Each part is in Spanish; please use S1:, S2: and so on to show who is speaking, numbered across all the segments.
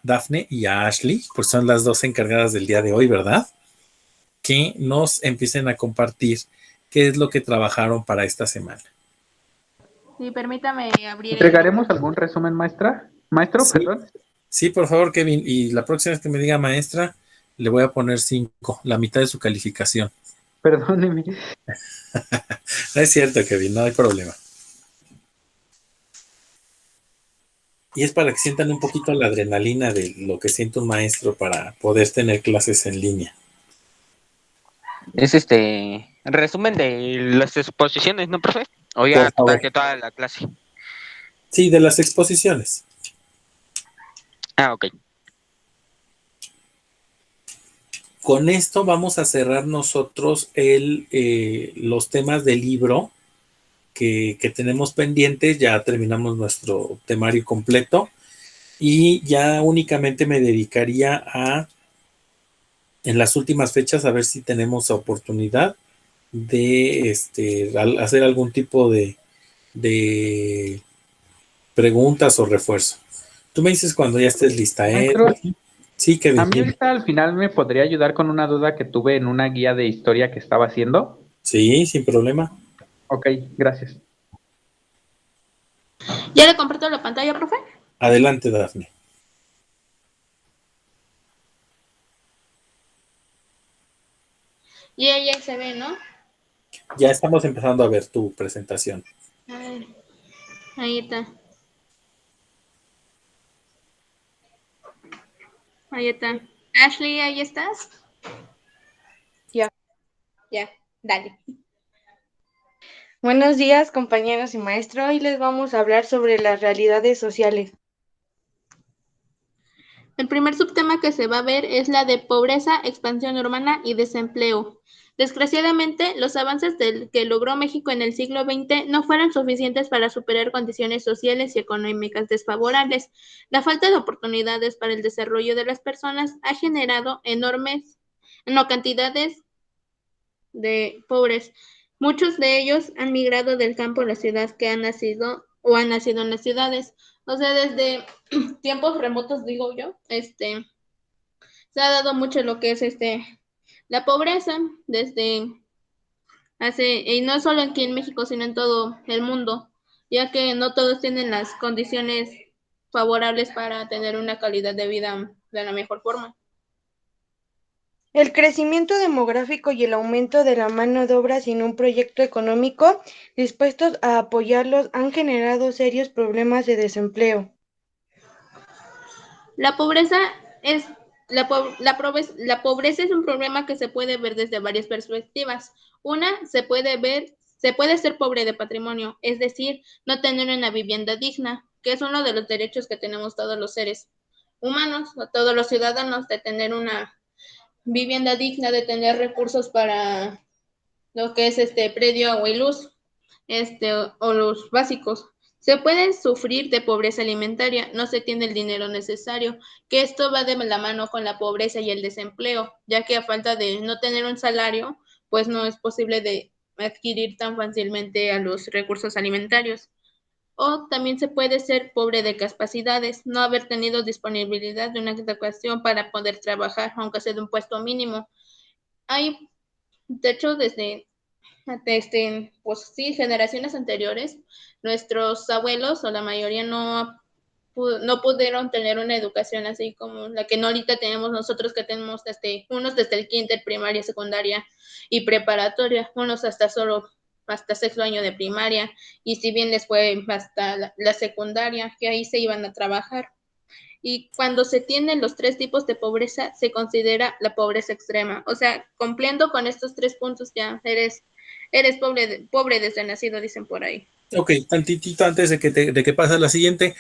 S1: Dafne y a Ashley, pues son las dos encargadas del día de hoy, ¿verdad? Que nos empiecen a compartir qué es lo que trabajaron para esta semana.
S2: Sí, permítame abrir.
S3: ¿Entregaremos algún resumen, maestra? Maestro,
S1: Sí.
S3: perdón.
S1: Sí, por favor, Kevin. Y la próxima vez que me diga maestra, le voy a poner 5, la mitad de su calificación.
S3: Perdóneme.
S1: No es cierto, Kevin, no hay problema. Y es para que sientan un poquito la adrenalina de lo que siente un maestro para poder tener clases en línea.
S4: Es resumen de las exposiciones, ¿no, profe? O ya total, toda la clase.
S1: Sí, de las exposiciones.
S4: Ah, ok.
S1: Con esto vamos a cerrar nosotros los temas del libro que tenemos pendientes. Ya terminamos nuestro temario completo y ya únicamente me dedicaría a, en las últimas fechas, a ver si tenemos oportunidad de hacer algún tipo de preguntas o refuerzo. Tú me dices cuando ya estés lista, ¿eh?
S3: Maestro,
S1: Sí, Kevin.
S3: a mí ahorita al final me podría ayudar con una duda que tuve en una guía de historia que estaba haciendo.
S1: Sí, sin problema.
S3: Ok, gracias.
S2: ¿Ya le comparto la pantalla, profe?
S1: Adelante, Dafne.
S2: Y ahí se ve, ¿no?
S1: Ya estamos empezando a ver tu presentación.
S2: A ver, ahí está. Ahí está. Ashley, ¿ahí estás?
S5: Ya, dale. Buenos días, compañeros y maestro. Hoy les vamos a hablar sobre las realidades sociales.
S2: El primer subtema que se va a ver es la de pobreza, expansión urbana y desempleo. Desgraciadamente, los avances que logró México en el siglo XX no fueron suficientes para superar condiciones sociales y económicas desfavorables. La falta de oportunidades para el desarrollo de las personas ha generado cantidades de pobres. Muchos de ellos han migrado del campo a la ciudad que han nacido en las ciudades. O sea, desde tiempos remotos, digo yo, se ha dado mucho lo que es la pobreza desde y no solo aquí en México, sino en todo el mundo, ya que no todos tienen las condiciones favorables para tener una calidad de vida de la mejor forma.
S5: El crecimiento demográfico y el aumento de la mano de obra sin un proyecto económico dispuestos a apoyarlos han generado serios problemas de desempleo.
S2: La pobreza es la pobreza es un problema que se puede ver desde varias perspectivas. Una, se puede ser pobre de patrimonio, es decir, no tener una vivienda digna, que es uno de los derechos que tenemos todos los seres humanos, o todos los ciudadanos, de tener una vivienda digna, de tener recursos para lo que es predio, agua y luz, o los básicos. Se puede sufrir de pobreza alimentaria, no se tiene el dinero necesario, que esto va de la mano con la pobreza y el desempleo, ya que a falta de no tener un salario, pues no es posible de adquirir tan fácilmente a los recursos alimentarios. O también se puede ser pobre de capacidades, no haber tenido disponibilidad de una educación para poder trabajar, aunque sea de un puesto mínimo. Hay, de hecho, pues sí, generaciones anteriores, nuestros abuelos o la mayoría no pudieron tener una educación así como la que no ahorita tenemos nosotros, que tenemos unos desde el kinder, primaria, secundaria y preparatoria, unos hasta sexto año de primaria, y si bien les fue hasta la secundaria, que ahí se iban a trabajar. Y cuando se tienen los tres tipos de pobreza, se considera la pobreza extrema. O sea, cumpliendo con estos 3 puntos ya eres pobre desde nacido, dicen por ahí.
S1: Ok, tantitito antes de que pase la siguiente.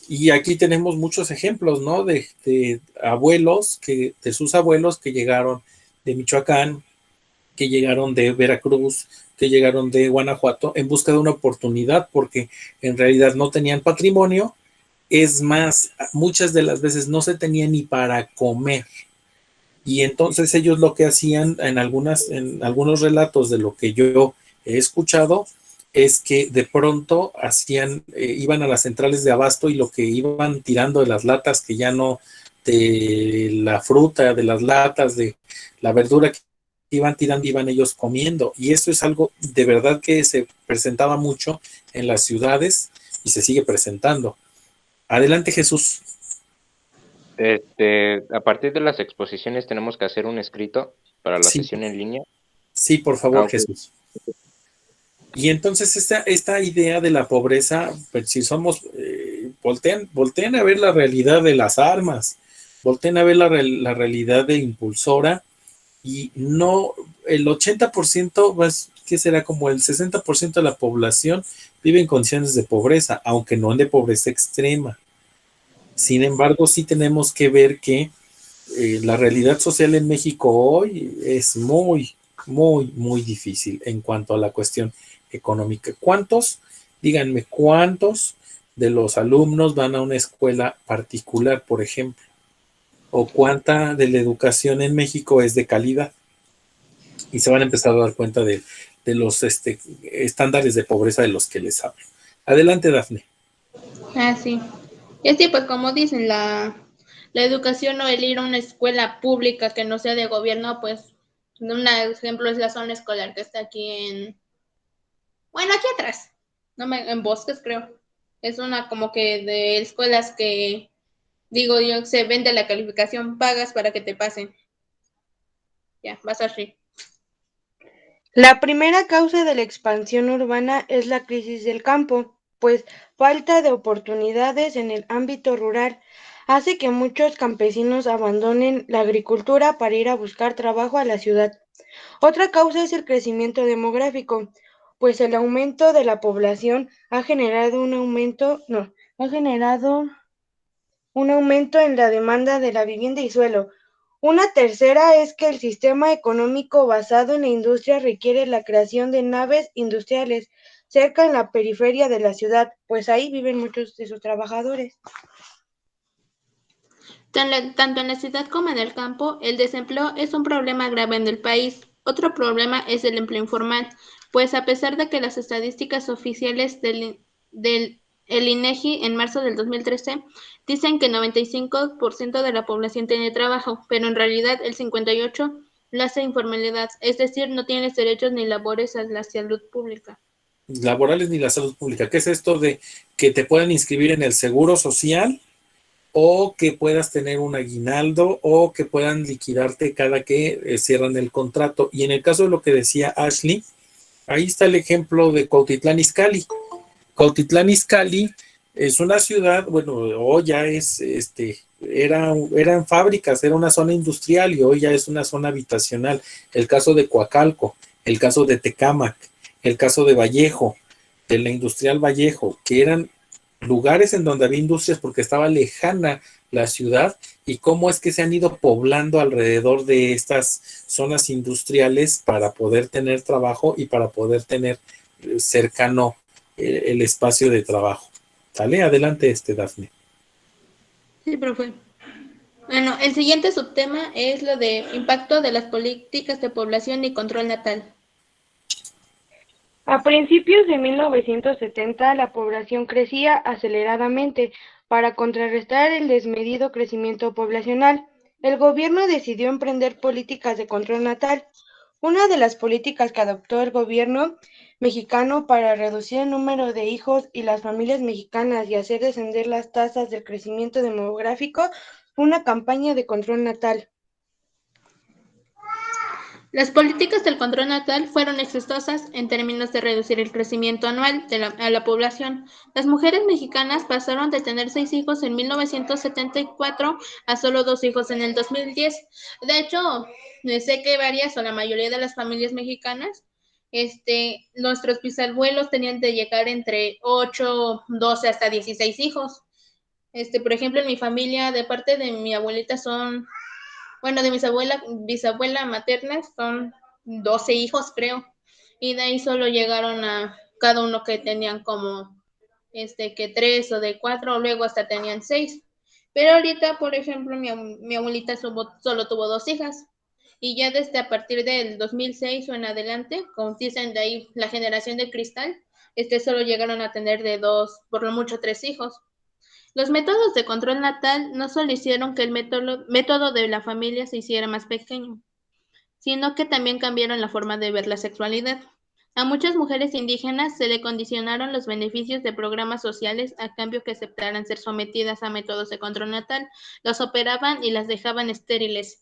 S1: Y aquí tenemos muchos ejemplos, ¿no? De abuelos, de sus abuelos que llegaron de Michoacán, que llegaron de Veracruz, que llegaron de Guanajuato en busca de una oportunidad, porque en realidad no tenían patrimonio. Es más, muchas de las veces no se tenía ni para comer. Y entonces ellos lo que hacían en algunos relatos de lo que yo he escuchado es que de pronto iban a las centrales de abasto y lo que iban tirando de las latas que ya no de la fruta, de las latas, de la verdura que iban tirando, iban ellos comiendo. Y esto es algo de verdad que se presentaba mucho en las ciudades y se sigue presentando. Adelante, Jesús.
S6: A partir de las exposiciones tenemos que hacer un escrito para la
S1: Sí,
S6: sesión en línea.
S1: sí, por favor,
S6: Ok.
S1: Jesús. Y entonces esta idea de la pobreza, pues si somos, volteen a ver la realidad de las armas, volteen a ver la realidad de Impulsora y no, el 80%, pues, ¿qué será? Como el 60% de la población vive en condiciones de pobreza, aunque no de pobreza extrema. Sin embargo, sí tenemos que ver que la realidad social en México hoy es muy, muy, muy difícil en cuanto a la cuestión económica. Díganme, cuántos de los alumnos van a una escuela particular, por ejemplo? ¿O cuánta de la educación en México es de calidad? Y se van a empezar a dar cuenta de los estándares de pobreza de los que les hablo. Adelante, Dafne.
S2: Ah, sí. Y sí, pues como dicen, la educación o el ir a una escuela pública que no sea de gobierno, pues un ejemplo es la zona escolar que está aquí bueno, aquí atrás, en Bosques creo. Es una como que de escuelas que, digo yo, se vende la calificación, pagas para que te pasen. Ya, vas así.
S5: La primera causa de la expansión urbana es la crisis del campo, pues falta de oportunidades en el ámbito rural hace que muchos campesinos abandonen la agricultura para ir a buscar trabajo a la ciudad. Otra causa es el crecimiento demográfico, pues el aumento de la población ha generado un aumento en la demanda de la vivienda y suelo. Una tercera es que el sistema económico basado en la industria requiere la creación de naves industriales cerca en la periferia de la ciudad, pues ahí viven muchos de sus trabajadores.
S2: Tanto en la ciudad como en el campo, el desempleo es un problema grave en el país. Otro problema es el empleo informal, pues a pesar de que las estadísticas oficiales el INEGI en marzo del 2013 dicen que 95% de la población tiene trabajo, pero en realidad el 58% lo hace informalidad, es decir, no tienes derechos ni labores a la salud pública.
S1: Laborales ni la salud pública. ¿Qué es esto de que te puedan inscribir en el seguro social o que puedas tener un aguinaldo o que puedan liquidarte cada que cierran el contrato? Y en el caso de lo que decía Ashley, ahí está el ejemplo de Cuautitlán Izcalli. Cuautitlán Izcalli es una ciudad, bueno, hoy ya eran fábricas, era una zona industrial y hoy ya es una zona habitacional. El caso de Coacalco, el caso de Tecámac, el caso de Vallejo, de la industrial Vallejo, que eran lugares en donde había industrias porque estaba lejana la ciudad y cómo es que se han ido poblando alrededor de estas zonas industriales para poder tener trabajo y para poder tener cercano el espacio de trabajo. ¿Sale? Adelante, Dafne.
S2: Sí, profe. Bueno, el siguiente subtema es lo de impacto de las políticas de población y control natal.
S5: A principios de 1970, la población crecía aceleradamente. Para contrarrestar el desmedido crecimiento poblacional, el gobierno decidió emprender políticas de control natal. Una de las políticas que adoptó el gobierno mexicano para reducir el número de hijos y las familias mexicanas y hacer descender las tasas de crecimiento demográfico fue una campaña de control natal.
S2: Las políticas del control natal fueron exitosas en términos de reducir el crecimiento anual a la población. Las mujeres mexicanas pasaron de tener 6 hijos en 1974 a solo 2 hijos en el 2010. De hecho, sé que varias o la mayoría de las familias mexicanas, nuestros bisabuelos tenían de llegar entre 8, 12 hasta 16 hijos. Por ejemplo, en mi familia, de parte de mi abuelita de mis bisabuela materna son 12 hijos, creo. Y de ahí solo llegaron a cada uno que tenían como, que 3 o de 4, o luego hasta tenían 6. Pero ahorita, por ejemplo, mi abuelita solo tuvo 2 hijas. Y ya desde a partir del 2006 o en adelante, como dicen de ahí, la generación de cristal, solo llegaron a tener de 2, por lo mucho 3 hijos. Los métodos de control natal no solo hicieron que el método de la familia se hiciera más pequeño, sino que también cambiaron la forma de ver la sexualidad. A muchas mujeres indígenas se le condicionaron los beneficios de programas sociales a cambio que aceptaran ser sometidas a métodos de control natal. Los operaban y las dejaban estériles.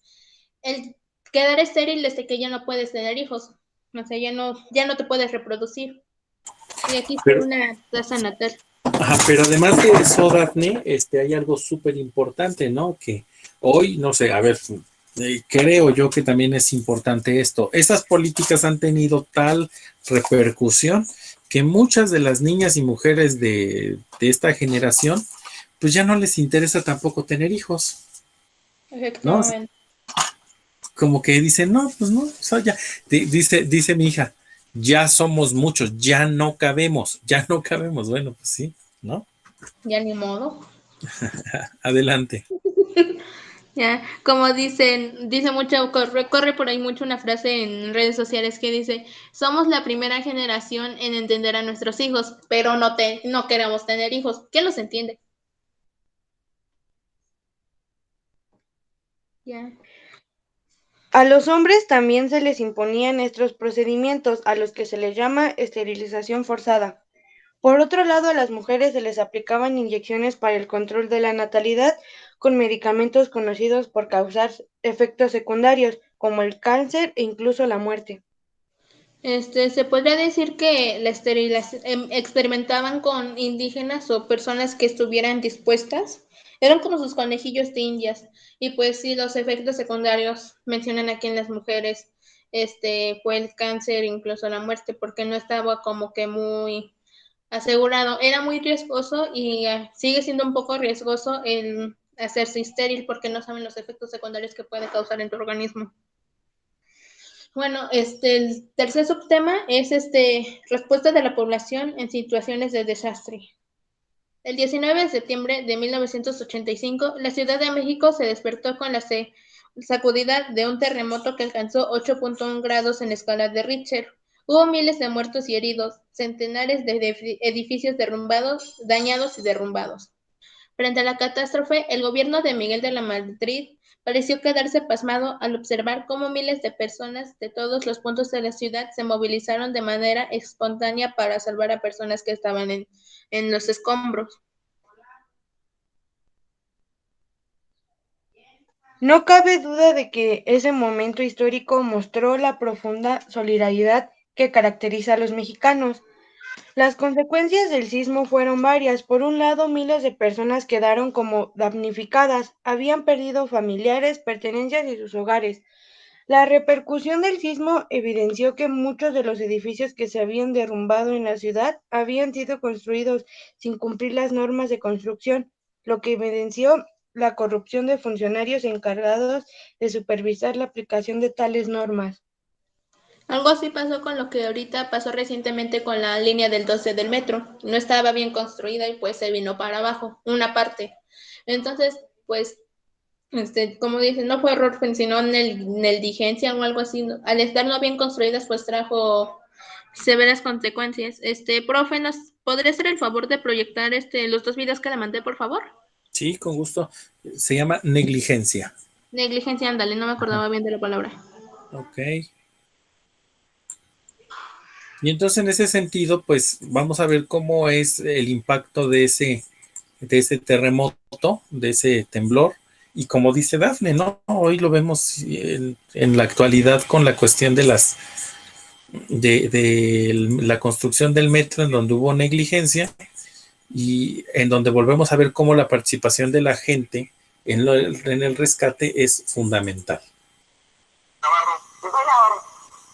S2: El quedar estéril desde que ya no puedes tener hijos, o sea, ya no te puedes reproducir. Y aquí está
S1: Pero,
S2: una tasa natal.
S1: ajá, pero además de eso, Dafne, hay algo súper importante, ¿no? Que hoy, no sé, a ver, creo yo que también es importante esto. Esas políticas han tenido tal repercusión que muchas de las niñas y mujeres de esta generación, pues ya no les interesa tampoco tener hijos, ¿no?
S2: Efectivamente.
S1: Como que dicen, no, pues no, o sea, ya, dice mi hija, ya somos muchos, ya no cabemos, bueno, pues sí, ¿no?
S2: Ya ni modo.
S1: Adelante.
S2: Ya, como dice mucho, corre por ahí mucho una frase en redes sociales que dice, somos la primera generación en entender a nuestros hijos, pero no queremos tener hijos. ¿Quién los entiende? Ya.
S5: A los hombres también se les imponían estos procedimientos, a los que se les llama esterilización forzada. Por otro lado, a las mujeres se les aplicaban inyecciones para el control de la natalidad con medicamentos conocidos por causar efectos secundarios, como el cáncer e incluso la muerte.
S2: Se podría decir que la esterilización experimentaban con indígenas o personas que estuvieran dispuestas. Eran como sus conejillos de indias. Y pues sí, los efectos secundarios mencionan aquí en las mujeres, fue el cáncer, incluso la muerte, porque no estaba como que muy asegurado. Era muy riesgoso y sigue siendo un poco riesgoso el hacerse estéril porque no saben los efectos secundarios que puede causar en tu organismo. Bueno, el tercer subtema es respuesta de la población en situaciones de desastre. El 19 de septiembre de 1985, la Ciudad de México se despertó con la sacudida de un terremoto que alcanzó 8.1 grados en la escala de Richter. Hubo miles de muertos y heridos, centenares de edificios dañados y derrumbados. Frente a la catástrofe, el gobierno de Miguel de la Madrid pareció quedarse pasmado al observar cómo miles de personas de todos los puntos de la ciudad se movilizaron de manera espontánea para salvar a personas que estaban en los escombros.
S5: No cabe duda de que ese momento histórico mostró la profunda solidaridad que caracteriza a los mexicanos. Las consecuencias del sismo fueron varias. Por un lado, miles de personas quedaron como damnificadas, habían perdido familiares, pertenencias y sus hogares. La repercusión del sismo evidenció que muchos de los edificios que se habían derrumbado en la ciudad habían sido construidos sin cumplir las normas de construcción, lo que evidenció la corrupción de funcionarios encargados de supervisar la aplicación de tales normas.
S2: Algo así pasó con lo que ahorita pasó recientemente con la línea del 12 del metro. No estaba bien construida y pues se vino para abajo, una parte. Entonces, pues, como dicen, no fue error, sino negligencia o algo así. Al estar no bien construidas, pues trajo severas consecuencias. Profe, ¿nos podría hacer el favor de proyectar los dos videos que le mandé, por favor?
S1: Sí, con gusto. Se llama negligencia.
S2: Negligencia, ándale, no me acordaba bien de la palabra.
S1: Ok. Y entonces en ese sentido, pues vamos a ver cómo es el impacto de ese terremoto, de ese temblor. Y como dice Dafne, ¿no? Hoy lo vemos en la actualidad con la cuestión de la construcción del metro, en donde hubo negligencia y en donde volvemos a ver cómo la participación de la gente en el rescate es fundamental.
S7: Navarro. Llegó la hora,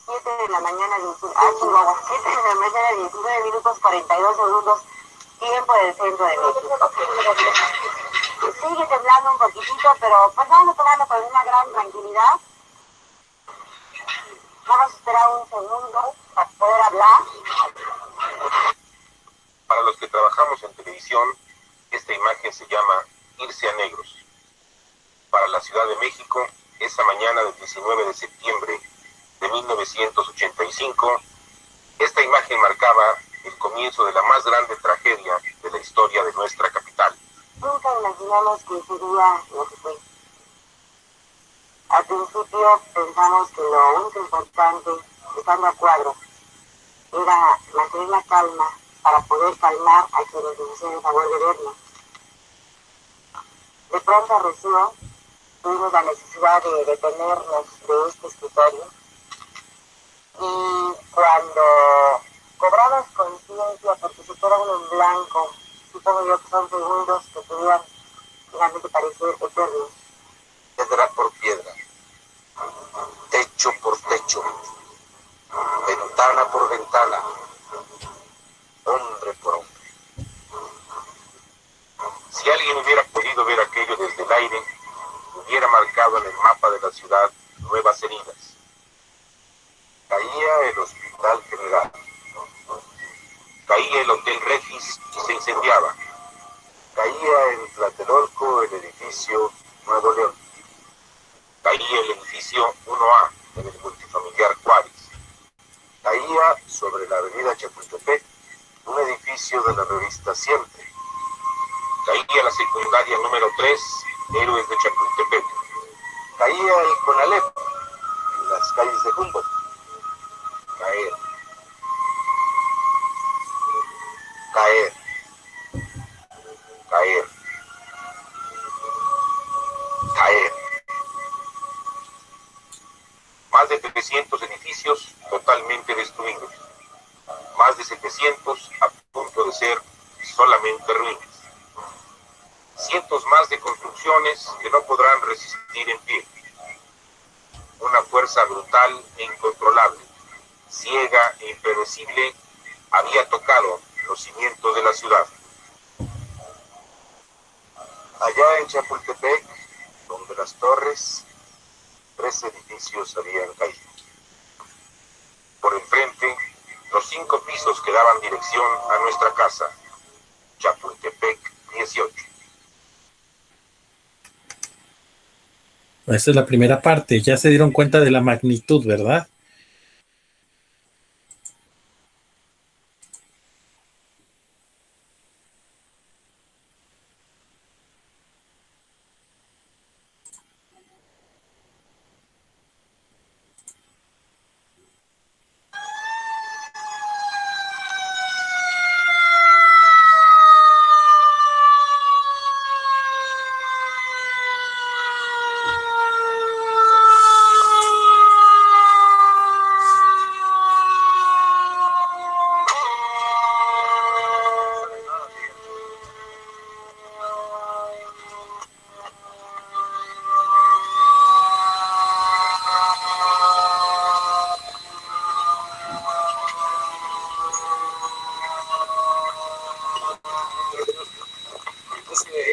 S7: 7 de la mañana, 7 de la mañana, 19 minutos 42 segundos, tiempo del centro de México. Sigue temblando un poquitito, pero pues vamos a tomarlo con una gran tranquilidad. Vamos a esperar un segundo para poder hablar.
S8: Para los que trabajamos en televisión, esta imagen se llama Irse a Negros. Para la Ciudad de México, esa mañana del 19 de septiembre de 1985, esta imagen marcaba el comienzo de la más grande tragedia de la historia de nuestra capital.
S7: Nunca imaginamos que sería lo que fue. Al principio pensamos que lo único importante, estando a cuadro, era mantener la calma para poder calmar a quienes nos hacían el favor de vernos. De pronto recibo, tuvimos la necesidad de detenernos de este escritorio y cuando cobrabas conciencia, porque se queda uno en blanco, supongo yo que son segundos que podían finalmente parecer eternos.
S8: Piedra por piedra, techo por techo, ventana por ventana, hombre por hombre. Si alguien hubiera podido ver aquello desde el aire, hubiera marcado en el mapa de la ciudad nuevas heridas. Caía el Hospital General, caía el Hotel Regis y se incendiaba, caía en Tlatelolco el edificio Nuevo León, caía el edificio 1A en el multifamiliar Juárez, caía sobre la avenida Chapultepec un edificio de la revista Siempre, caía la secundaria número 3, Héroes de Chapultepec, caía el Conalep en las calles de Humboldt. Caer, caer, caer, caer. Más de 300 edificios totalmente destruidos, más de 700 a punto de ser solamente ruinas. Cientos más de construcciones que no podrán resistir en pie. Una fuerza brutal e incontrolable, ciega e impredecible, había tocado los cimientos de la ciudad. Allá en Chapultepec, donde las torres, 3 edificios habían caído. Por enfrente, los 5 pisos que daban dirección a nuestra casa, Chapultepec 18.
S1: Esa es la primera parte. Ya se dieron cuenta de la magnitud, ¿verdad?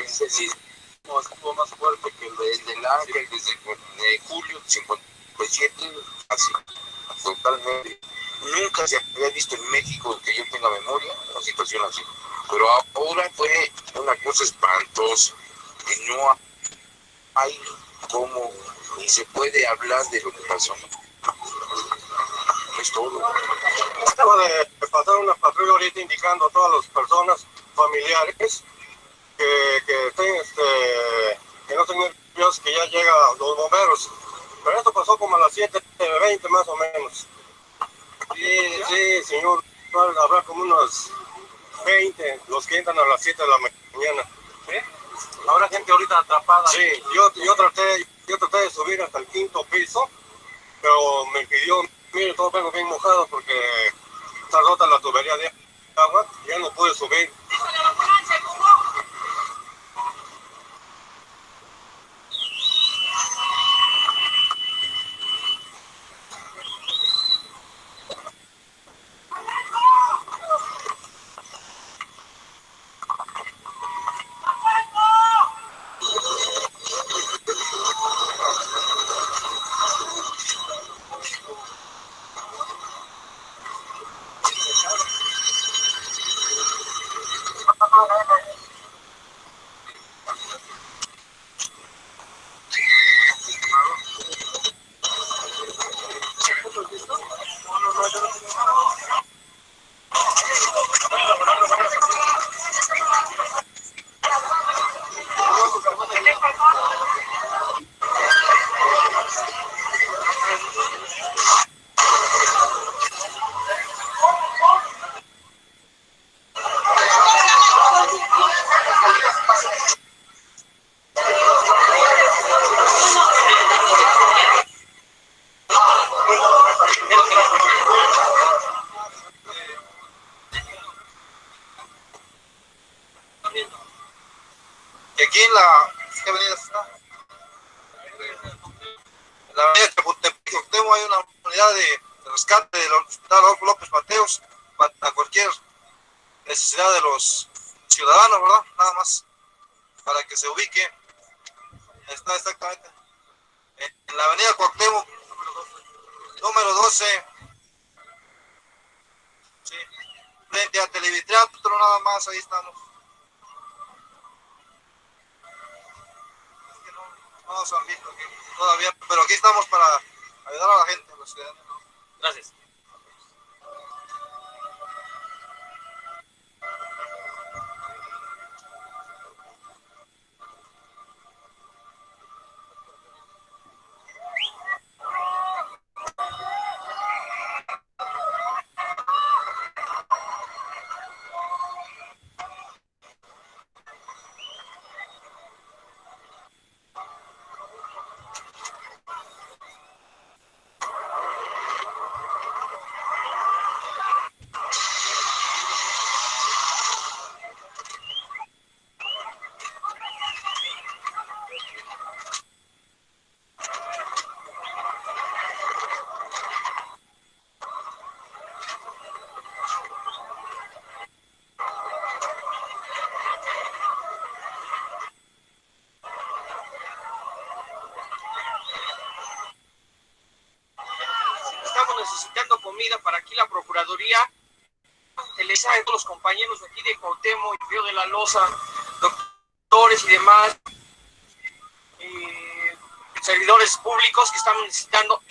S8: Ese sismo estuvo más fuerte que el del Ángel desde julio del 57, así, totalmente. Nunca se había visto en México, que yo tenga memoria, una situación así. Pero ahora fue una cosa espantosa, que no hay cómo, ni se puede hablar de lo que pasó. Es todo.
S9: Acaba de pasar una patrulla ahorita indicando a todas las personas familiares que no estén nerviosos, que ya llegan los bomberos. Pero esto pasó como a las 7:20 más o menos. Sí, señor, habrá como unos 20 los que entran a las 7 de la mañana. ¿Sí? Habrá gente ahorita atrapada. Sí, yo traté de subir hasta el 5.º piso, pero me impidió. Mire, todo vengo bien mojado porque está rota la tubería de agua, ya no pude subir. aquí en la... ¿Qué avenida está? En la avenida Chapultepec, Cuauhtémoc, hay una unidad de rescate del Hospital Adolfo López Mateos para cualquier necesidad de los ciudadanos, ¿verdad? Nada más para que se ubique. Está exactamente en la avenida Cuauhtémoc, número 12, sí, frente a Televitreatro, nada más, ahí estamos. Es que no nos han visto aquí todavía, pero aquí estamos para ayudar a la gente, a los ciudadanos. Gracias. Estamos necesitando comida para aquí la Procuraduría. El mensaje de todos los compañeros de aquí de Cuauhtémoc y Río de la Loza, doctores y demás, servidores públicos que estamos necesitando.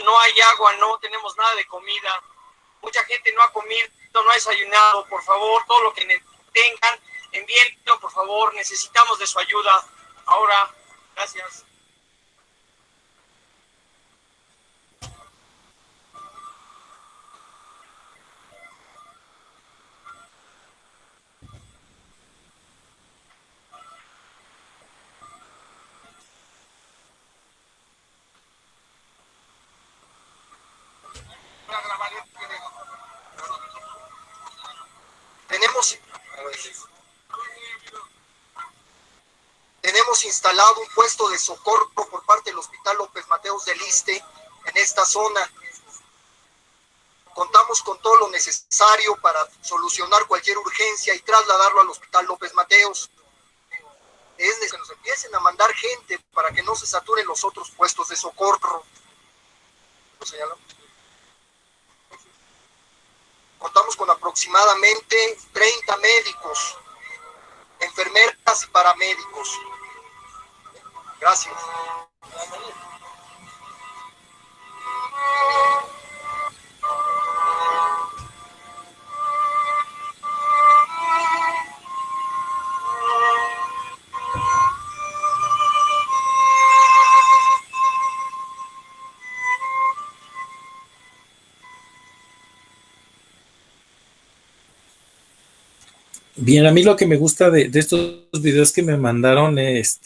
S9: No hay agua, no tenemos nada de comida. Mucha gente no ha comido, no ha desayunado. Por favor, todo lo que tengan, envíenlo, por favor. Necesitamos de su ayuda. Ahora, gracias. Tenemos instalado un puesto de socorro por parte del Hospital López Mateos del Iste en esta zona. Contamos con todo lo necesario para solucionar cualquier urgencia y trasladarlo al Hospital López Mateos. Es de que nos empiecen a mandar gente para que no se saturen los otros puestos de socorro. ¿Lo señalo? Contamos con aproximadamente 30 médicos, enfermeras y paramédicos. Gracias.
S1: Bien, a mí lo que me gusta de estos videos que me mandaron es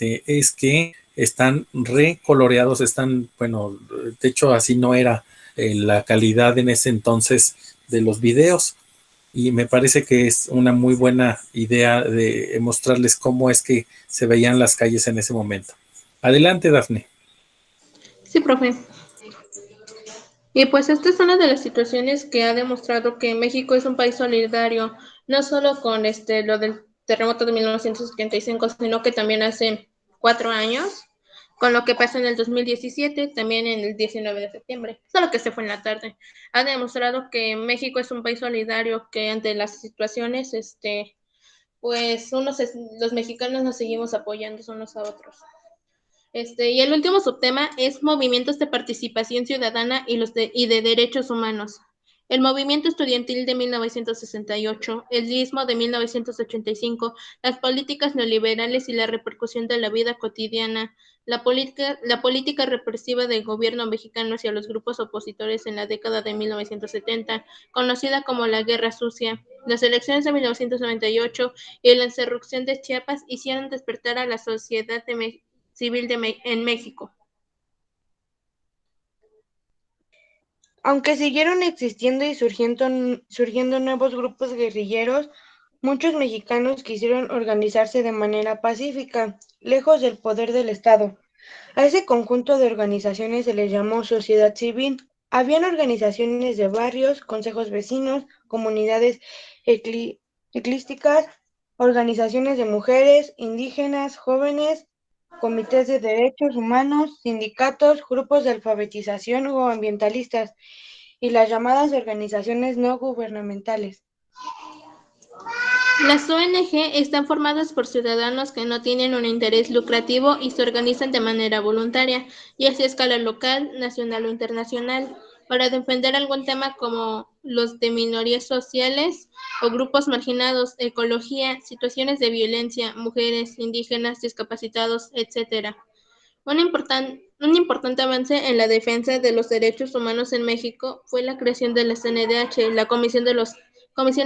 S1: que están recoloreados, están, bueno, de hecho así no era la calidad en ese entonces de los videos, y me parece que es una muy buena idea de mostrarles cómo es que se veían las calles en ese momento. Adelante, Dafne.
S2: Sí, profe. Y pues esta es una de las situaciones que ha demostrado que México es un país solidario, no solo con lo del terremoto de 1975, sino que también hace 4 años, con lo que pasó en el 2017, también en el 19 de septiembre, solo que se fue en la tarde. Ha demostrado que México es un país solidario, que ante las situaciones, pues los mexicanos nos seguimos apoyando unos a otros. Y el último subtema es movimientos de participación ciudadana y de derechos humanos. El movimiento estudiantil de 1968, el istmo de 1985, las políticas neoliberales y la repercusión de la vida cotidiana, la política represiva del gobierno mexicano hacia los grupos opositores en la década de 1970, conocida como la Guerra Sucia, las elecciones de 1998 y la insurrección de Chiapas hicieron despertar a la sociedad civil en México.
S5: Aunque siguieron existiendo y surgiendo nuevos grupos guerrilleros, muchos mexicanos quisieron organizarse de manera pacífica, lejos del poder del Estado. A ese conjunto de organizaciones se les llamó sociedad civil. Habían organizaciones de barrios, consejos vecinos, comunidades eclesiásticas, organizaciones de mujeres, indígenas, jóvenes, comités de derechos humanos, sindicatos, grupos de alfabetización o ambientalistas, y las llamadas organizaciones no gubernamentales.
S2: Las ONG están formadas por ciudadanos que no tienen un interés lucrativo y se organizan de manera voluntaria, ya sea a escala local, nacional o internacional, para defender algún tema como los de minorías sociales o grupos marginados, ecología, situaciones de violencia, mujeres, indígenas, discapacitados, etc. Un importante avance en la defensa de los derechos humanos en México fue la creación de la CNDH, la Comisión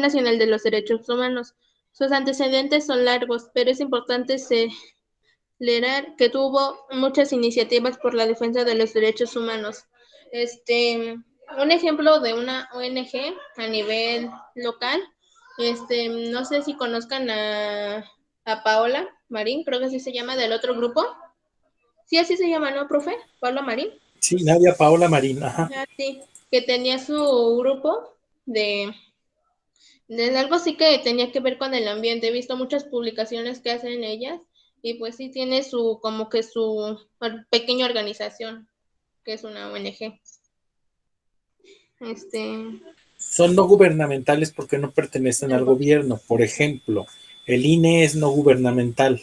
S2: Nacional de los Derechos Humanos. Sus antecedentes son largos, pero es importante señalar que tuvo muchas iniciativas por la defensa de los derechos humanos. Un ejemplo de una ONG a nivel local, no sé si conozcan a Paola Marín, creo que así se llama, del otro grupo. Sí, así se llama, ¿no, profe? Paola Marín.
S1: Sí, Nadia Paola Marín, ajá.
S2: Sí, que tenía su grupo de algo así que tenía que ver con el ambiente. He visto muchas publicaciones que hacen ellas y pues sí tiene como que su pequeña organización, que es una ONG.
S1: Son no gubernamentales porque no pertenecen al gobierno. Por ejemplo, el INE es no gubernamental,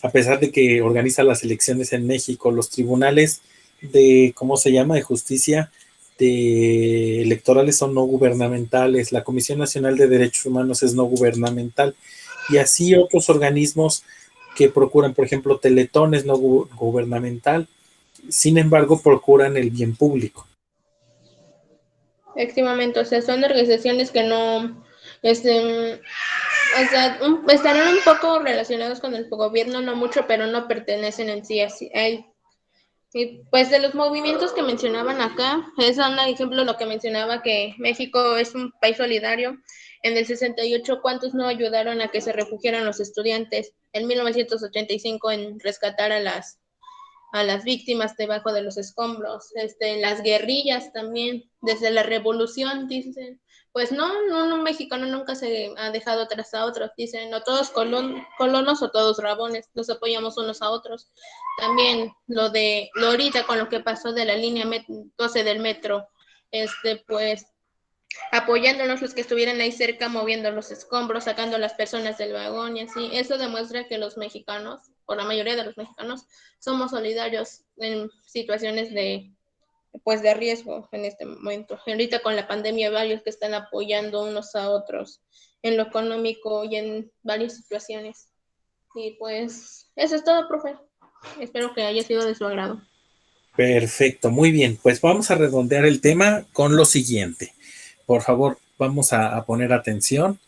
S1: a pesar de que organiza las elecciones en México. Los tribunales de, ¿cómo se llama?, de justicia de electorales son no gubernamentales. La Comisión Nacional de Derechos Humanos es no gubernamental. Y así otros organismos que procuran, por ejemplo, Teletón es no gubernamental, sin embargo, procuran el bien público.
S2: Efectivamente, o sea, son organizaciones que no, estarán un poco relacionados con el gobierno, no mucho, pero no pertenecen en sí así a él. Y pues de los movimientos que mencionaban acá, es un ejemplo lo que mencionaba, que México es un país solidario. En el 68, ¿cuántos no ayudaron a que se refugiaran los estudiantes? En 1985, en rescatar a las víctimas debajo de los escombros, las guerrillas también, desde la revolución, dicen, pues no, un mexicano nunca se ha dejado atrás a otros, dicen, no todos colonos o todos rabones, nos apoyamos unos a otros. También lo ahorita con lo que pasó de la línea 12 del metro, pues apoyándonos los que estuvieran ahí cerca, moviendo los escombros, sacando a las personas del vagón y así. Eso demuestra que los mexicanos, o la mayoría de los mexicanos, somos solidarios en situaciones de riesgo en este momento. Ahorita con la pandemia, varios que están apoyando unos a otros en lo económico y en varias situaciones. Y pues eso es todo, profe. Espero que haya sido de su agrado.
S1: Perfecto, muy bien. Pues vamos a redondear el tema con lo siguiente. Por favor, vamos a poner atención.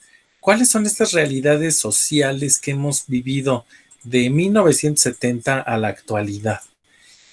S1: ¿Cuáles son estas realidades sociales que hemos vivido de 1970 a la actualidad?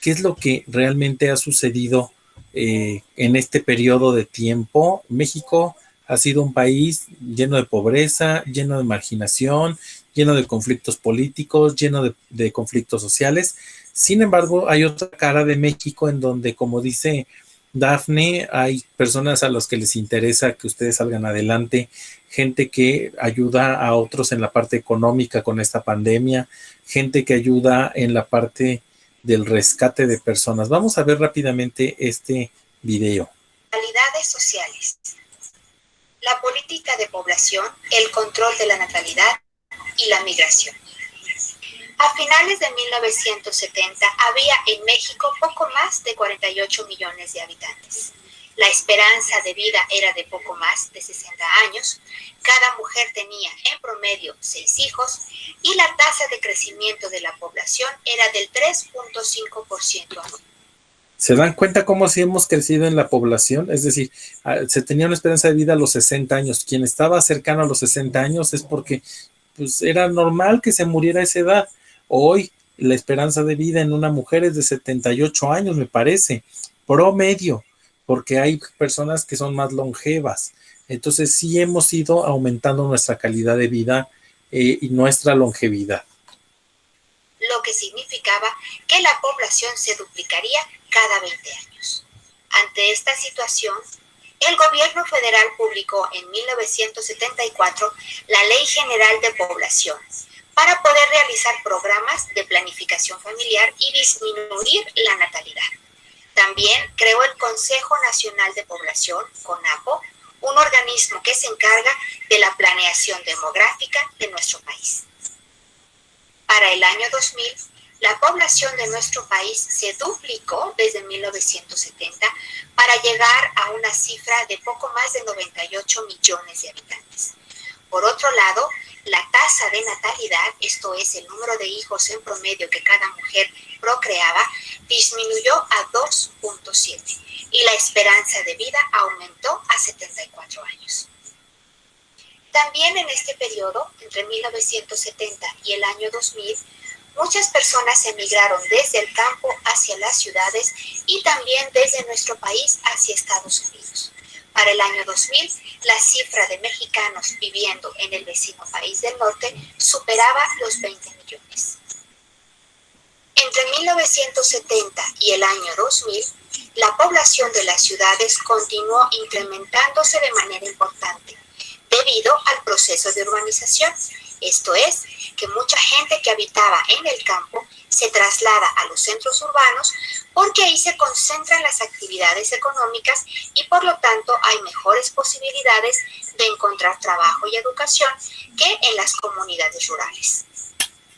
S1: ¿Qué es lo que realmente ha sucedido en este periodo de tiempo? México ha sido un país lleno de pobreza, lleno de marginación, lleno de conflictos políticos, lleno de conflictos sociales. Sin embargo, hay otra cara de México en donde, como dice Dafne, hay personas a las que les interesa que ustedes salgan adelante, gente que ayuda a otros en la parte económica con esta pandemia, gente que ayuda en la parte del rescate de personas. Vamos a ver rápidamente este video.
S10: Realidades sociales. La política de población, el control de la natalidad y la migración. A finales de 1970 había en México poco más de 48 millones de habitantes. La esperanza de vida era de poco más de 60 años. Cada mujer tenía en promedio 6 hijos y la tasa de crecimiento de la población era del 3.5% anual.
S1: ¿Se dan cuenta cómo sí hemos crecido en la población? Es decir, se tenía una esperanza de vida a los 60 años. Quien estaba cercano a los 60 años es porque pues, era normal que se muriera a esa edad. Hoy la esperanza de vida en una mujer es de 78 años, me parece, promedio, porque hay personas que son más longevas. Entonces sí hemos ido aumentando nuestra calidad de vida y nuestra longevidad.
S10: Lo que significaba que la población se duplicaría cada 20 años. Ante esta situación, el gobierno federal publicó en 1974 la Ley General de Población para poder realizar programas de planificación familiar y disminuir la natalidad. También creó el Consejo Nacional de Población, CONAPO, un organismo que se encarga de la planeación demográfica de nuestro país. Para el año 2000, la población de nuestro país se duplicó desde 1970 para llegar a una cifra de poco más de 98 millones de habitantes. Por otro lado, la tasa de natalidad, esto es el número de hijos en promedio que cada mujer procreaba, disminuyó a 2.7 y la esperanza de vida aumentó a 74 años. También en este periodo, entre 1970 y el año 2000, muchas personas emigraron desde el campo hacia las ciudades y también desde nuestro país hacia Estados Unidos. Para el año 2000, la cifra de mexicanos viviendo en el vecino país del norte superaba los 20 millones. Entre 1970 y el año 2000, la población de las ciudades continuó incrementándose de manera importante debido al proceso de urbanización. Esto es, que mucha gente que habitaba en el campo se traslada a los centros urbanos porque ahí se concentran las actividades económicas y por lo tanto hay mejores posibilidades de encontrar trabajo y educación que en las comunidades rurales.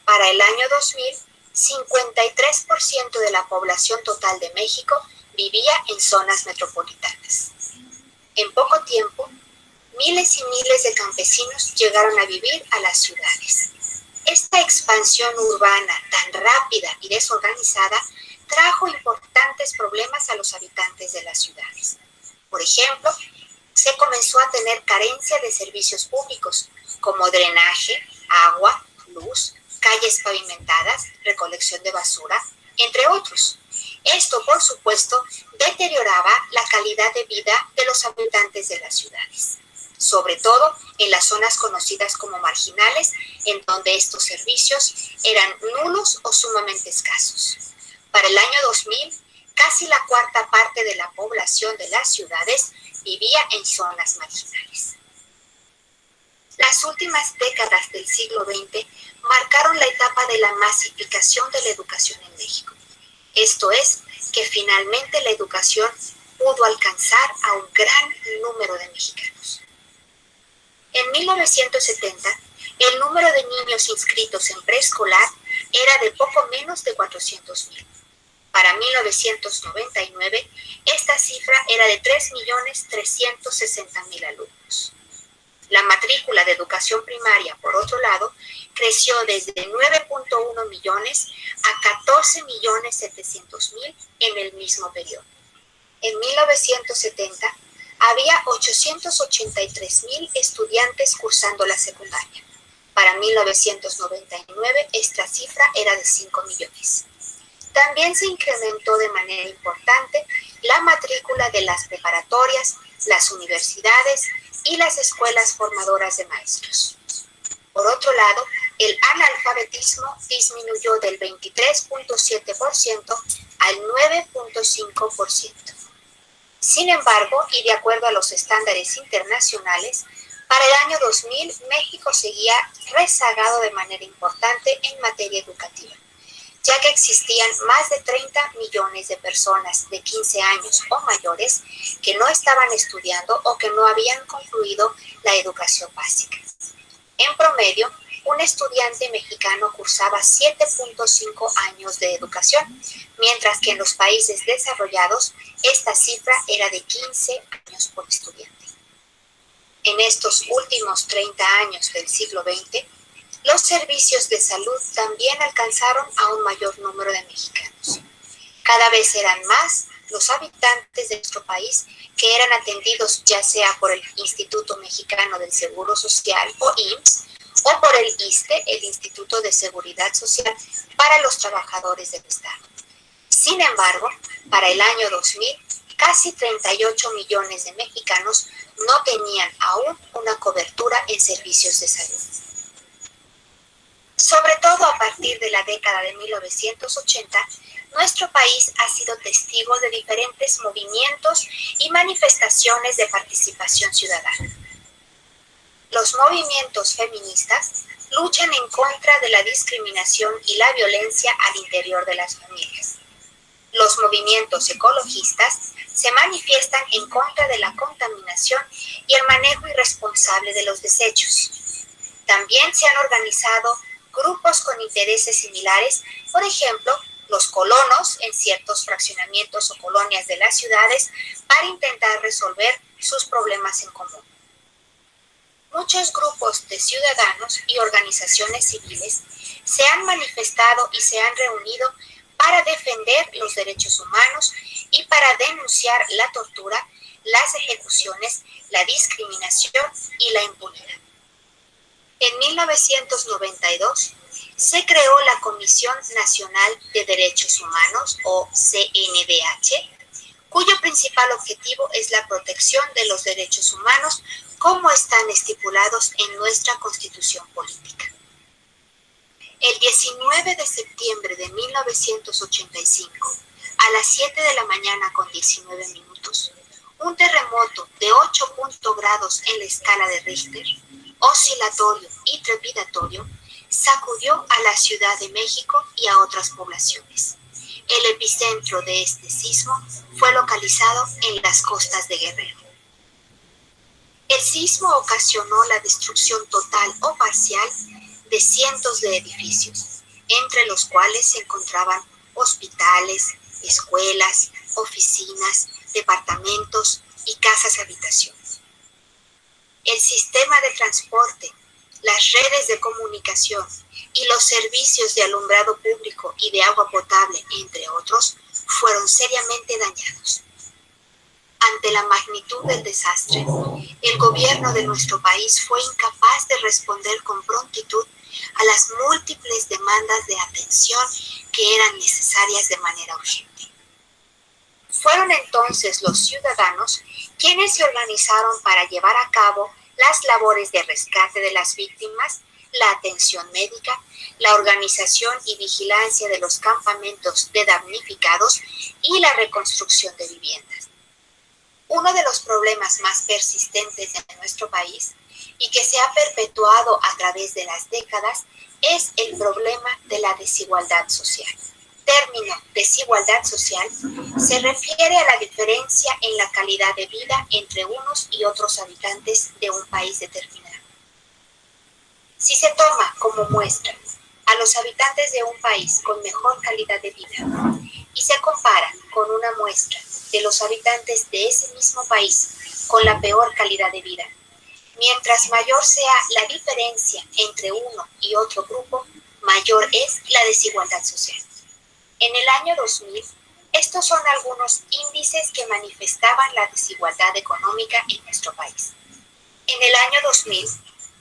S10: Para el año 2000, 53% de la población total de México vivía en zonas metropolitanas. En poco tiempo, miles y miles de campesinos llegaron a vivir a las ciudades. Esta expansión urbana tan rápida y desorganizada trajo importantes problemas a los habitantes de las ciudades. Por ejemplo, se comenzó a tener carencia de servicios públicos como drenaje, agua, luz, calles pavimentadas, recolección de basura, entre otros. Esto, por supuesto, deterioraba la calidad de vida de los habitantes de las ciudades, sobre todo en las zonas conocidas como marginales, en donde estos servicios eran nulos o sumamente escasos. Para el año 2000, casi la cuarta parte de la población de las ciudades vivía en zonas marginales. Las últimas décadas del siglo XX marcaron la etapa de la masificación de la educación en México. Esto es, que finalmente la educación pudo alcanzar a un gran número de mexicanos. En 1970, el número de niños inscritos en preescolar era de poco menos de 400,000. Para 1999, esta cifra era de 3.360.000 alumnos. La matrícula de educación primaria, por otro lado, creció desde 9.1 millones a 14.700.000 en el mismo periodo. En 1970, había 883,000 estudiantes cursando la secundaria. Para 1999, esta cifra era de 5 millones. También se incrementó de manera importante la matrícula de las preparatorias, las universidades y las escuelas formadoras de maestros. Por otro lado, el analfabetismo disminuyó del 23.7% al 9.5%. Sin embargo, y de acuerdo a los estándares internacionales, para el año 2000 México seguía rezagado de manera importante en materia educativa, ya que existían más de 30 millones de personas de 15 años o mayores que no estaban estudiando o que no habían concluido la educación básica. En promedio, un estudiante mexicano cursaba 7.5 años de educación, mientras que en los países desarrollados esta cifra era de 15 años por estudiante. En estos últimos 30 años del siglo XX, los servicios de salud también alcanzaron a un mayor número de mexicanos. Cada vez eran más los habitantes de nuestro país que eran atendidos ya sea por el Instituto Mexicano del Seguro Social o IMSS, o por el ISSSTE, el Instituto de Seguridad Social para los Trabajadores del Estado. Sin embargo, para el año 2000, casi 38 millones de mexicanos no tenían aún una cobertura en servicios de salud. Sobre todo a partir de la década de 1980, nuestro país ha sido testigo de diferentes movimientos y manifestaciones de participación ciudadana. Los movimientos feministas luchan en contra de la discriminación y la violencia al interior de las familias. Los movimientos ecologistas se manifiestan en contra de la contaminación y el manejo irresponsable de los desechos. También se han organizado grupos con intereses similares, por ejemplo, los colonos en ciertos fraccionamientos o colonias de las ciudades para intentar resolver sus problemas en común. Muchos grupos de ciudadanos y organizaciones civiles se han manifestado y se han reunido para defender los derechos humanos y para denunciar la tortura, las ejecuciones, la discriminación y la impunidad. En 1992 se creó la Comisión Nacional de Derechos Humanos, o CNDH, cuyo principal objetivo es la protección de los derechos humanos como están estipulados en nuestra Constitución Política. El 19 de septiembre de 1985, a las 7 de la mañana con 19 minutos, un terremoto de 8 grados en la escala de Richter, oscilatorio y trepidatorio, sacudió a la Ciudad de México y a otras poblaciones. El epicentro de este sismo fue localizado en las costas de Guerrero. El sismo ocasionó la destrucción total o parcial de cientos de edificios, entre los cuales se encontraban hospitales, escuelas, oficinas, departamentos y casas habitación. El sistema de transporte, las redes de comunicación y los servicios de alumbrado público y de agua potable, entre otros, fueron seriamente dañados. Ante la magnitud del desastre, el gobierno de nuestro país fue incapaz de responder con prontitud a las múltiples demandas de atención que eran necesarias de manera urgente. Fueron entonces los ciudadanos quienes se organizaron para llevar a cabo las labores de rescate de las víctimas, la atención médica, la organización y vigilancia de los campamentos de damnificados y la reconstrucción de viviendas. Uno de los problemas más persistentes de nuestro país y que se ha perpetuado a través de las décadas es el problema de la desigualdad social. Término desigualdad social se refiere a la diferencia en la calidad de vida entre unos y otros habitantes de un país determinado. Si se toma como muestra a los habitantes de un país con mejor calidad de vida y se compara con una muestra de los habitantes de ese mismo país con la peor calidad de vida, mientras mayor sea la diferencia entre uno y otro grupo, mayor es la desigualdad social. En el año 2000, estos son algunos índices que manifestaban la desigualdad económica en nuestro país. En el año 2000,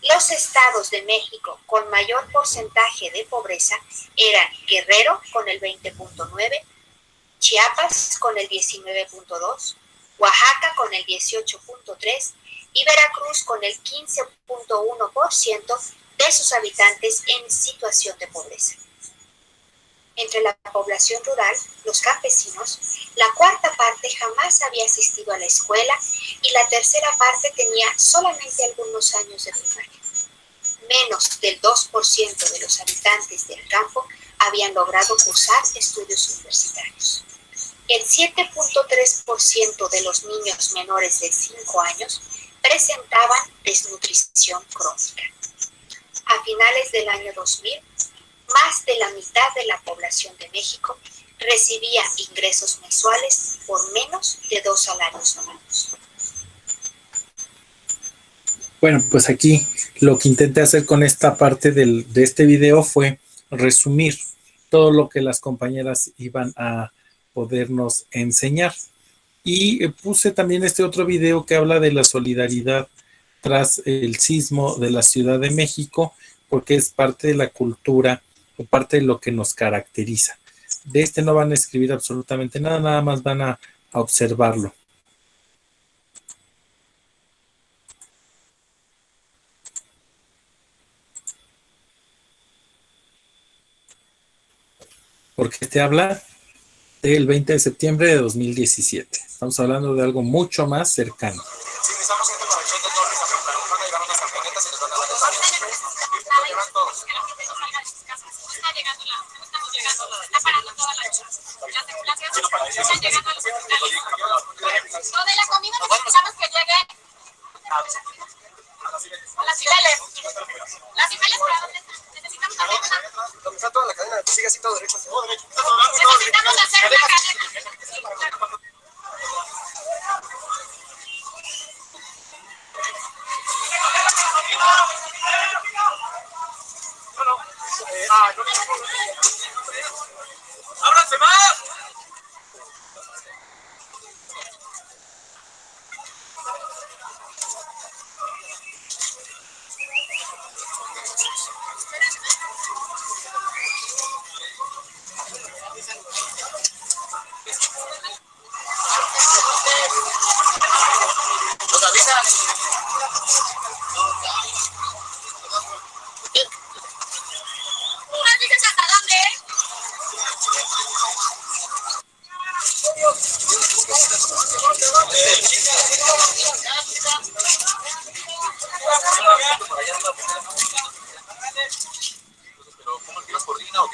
S10: los estados de México con mayor porcentaje de pobreza eran Guerrero con el 20.9%, Chiapas con el 19.2%, Oaxaca con el 18.3% y Veracruz con el 15.1% de sus habitantes en situación de pobreza. Entre la población rural, los campesinos, la cuarta parte jamás había asistido a la escuela y la tercera parte tenía solamente algunos años de primaria. Menos del 2% de los habitantes del campo habían logrado cursar estudios universitarios. El 7.3% de los niños menores de 5 años presentaban desnutrición crónica. A finales del año 2000, más de la mitad de la población de México recibía ingresos mensuales por menos de 2 salarios mínimos.
S1: Bueno, pues aquí lo que intenté hacer con esta parte de este video fue resumir todo lo que las compañeras iban a podernos enseñar. Y puse también este otro video que habla de la solidaridad tras el sismo de la Ciudad de México, porque es parte de la cultura o parte de lo que nos caracteriza. De este no van a escribir absolutamente nada, nada más van a observarlo. porque te habla del 20 de septiembre de 2017. Estamos hablando de algo mucho más cercano.
S11: Si necesitamos gente para el show de Torres, nos van a llevar unas camionetas y nos van a dar llevan todos.
S12: Está llegando estamos llegando, está parando toda la circulación, están llegando los hospitales. Lo de la comida necesitamos que llegue a las Cibeles. ¿Las Cibeles para dónde están? Necesitamos hacer una...
S11: Donde está toda la cadena, sigue así todo derecho.
S12: Necesitamos hacer una cadena.
S11: ¡Ábranse más! ¿Nos avisas?
S12: ¿Nos dices hasta dónde?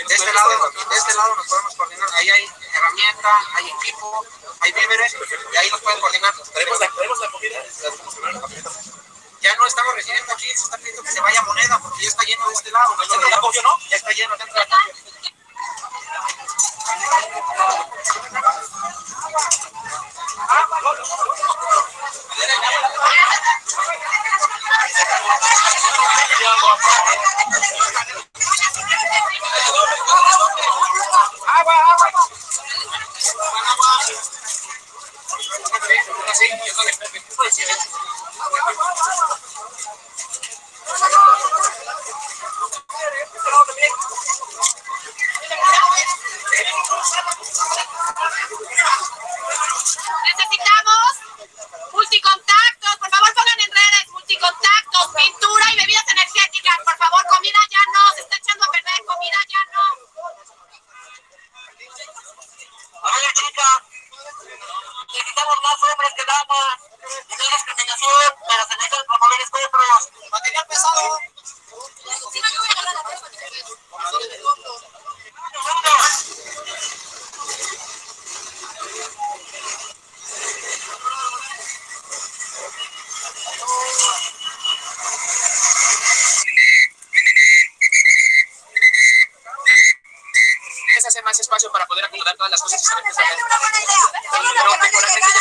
S11: De este lado nos podemos coordinar. Ahí hay herramienta, hay equipo, hay víveres y ahí nos pueden coordinar. ¿Traemos la comida? Ya no estamos recibiendo aquí, se está pidiendo que se vaya moneda porque ya está lleno de este lado. ¿Ya cogió, no? Ya está lleno dentro de la
S12: Necesitamos multicontactos, por favor pongan en redes multicontactos, pintura y bebidas energéticas, por favor, comida ya no, se está echando a perder, comida ya no.
S11: Oye, chica, necesitamos más hombres que damas. Y no hay discriminación, pero se necesitan promover encuentros. Material pesado. Es hacer más espacio para poder acomodar todas las cosas que se necesitan. Pero temporalmente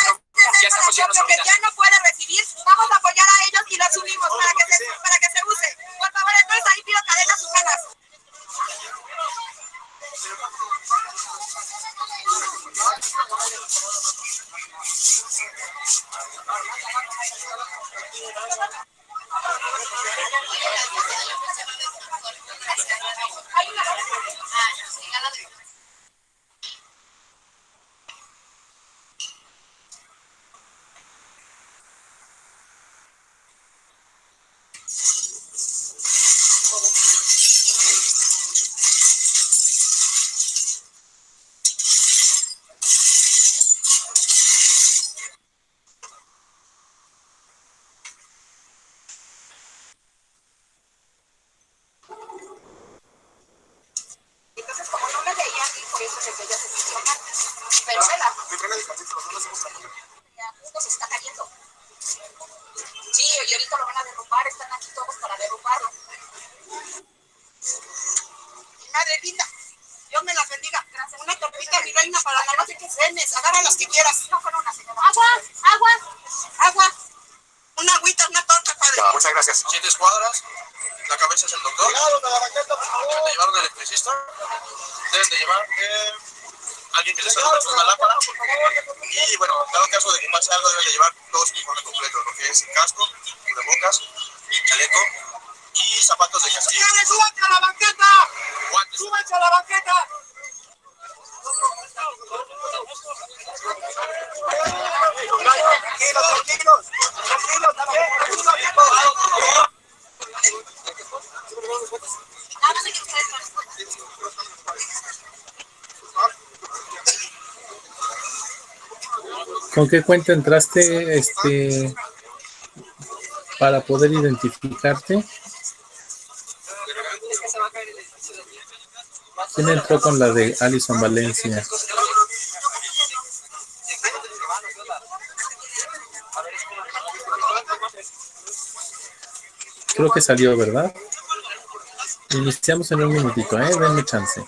S11: ya estamos llenos de
S12: que ya no puede recibir, vamos a apoyar a ellos y lo subimos para que se use. Por favor, entonces ahí pido cadenas humanas. Entonces, como no me veían, por eso se veía decepcionar. Pero vela. Justo se está cayendo. Sí, y ahorita lo van a derrumbar, están aquí todos para derrumbarlo. Madre linda, Dios me la bendiga. Gracias. Una tortita, mi reina, para la noche que cenes. Agarra las que quieras. Agua. Una agüita, una torta, padre.
S11: Muchas gracias. 7 escuadras. La cabeza es el doctor. Deben de llevar un electricista. Deben de llevar alguien que les ayude con una lámpara. Y bueno, en dado caso de que pase algo, deben de llevar todo su uniforme completo, lo que es el casco, cubrebocas, chaleco y zapatos de casa.
S12: ¡Señores, súbanse a la banqueta!
S11: Guantes.
S12: ¡Súbanse a la banqueta!
S11: Tranquilos también.
S1: ¿Con qué cuenta entraste para poder identificarte? ¿Quién entró con la de Alison Valencia? Creo que salió, ¿verdad? Iniciamos en un minutito, denme chance.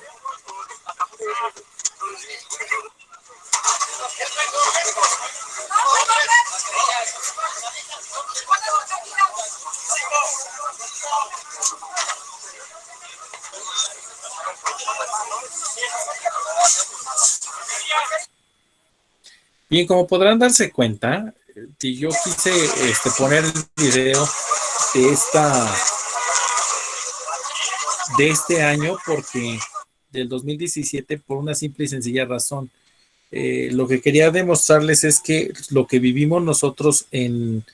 S1: Bien, como podrán darse cuenta, yo quise poner el video de este año porque del 2017 por una simple y sencilla razón. Lo que quería demostrarles es que lo que vivimos nosotros en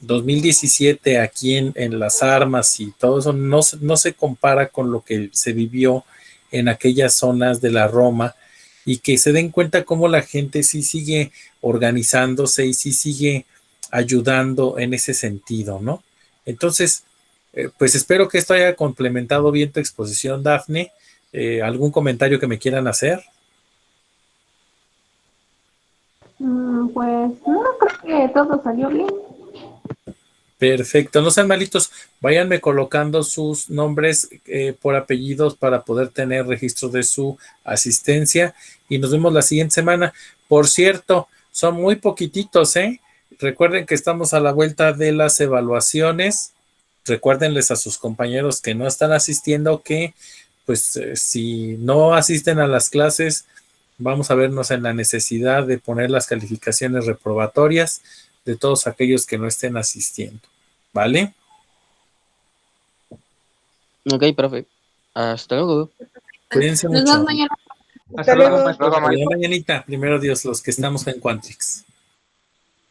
S1: 2017 aquí en Las Armas y todo eso no se compara con lo que se vivió en aquellas zonas de la Roma, y que se den cuenta cómo la gente sí sigue organizándose y sí sigue ayudando en ese sentido, ¿no? Entonces, pues espero que esto haya complementado bien tu exposición, Dafne. ¿Algún comentario que me quieran hacer?
S2: Pues no, creo que todo salió bien.
S1: Perfecto, no sean malitos, váyanme colocando sus nombres por apellidos para poder tener registro de su asistencia y nos vemos la siguiente semana. Por cierto, son muy poquititos, ¿eh? Recuerden que estamos a la vuelta de las evaluaciones. Recuérdenles a sus compañeros que no están asistiendo que, pues, si no asisten a las clases, vamos a vernos en la necesidad de poner las calificaciones reprobatorias de todos aquellos que no estén asistiendo. ¿Vale?
S4: Ok, profe. Hasta luego.
S1: Cuídense
S2: Nos
S1: mucho.
S2: vemos mañana.
S3: Hasta luego, maestro.
S1: Mañanita, primero Dios, los que estamos en Quantrix.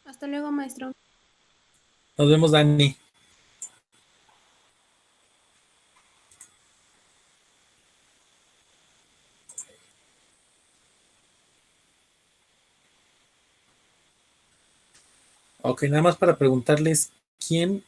S2: Hasta luego, maestro.
S1: Nos vemos, Dani. Ok, nada más para preguntarles quién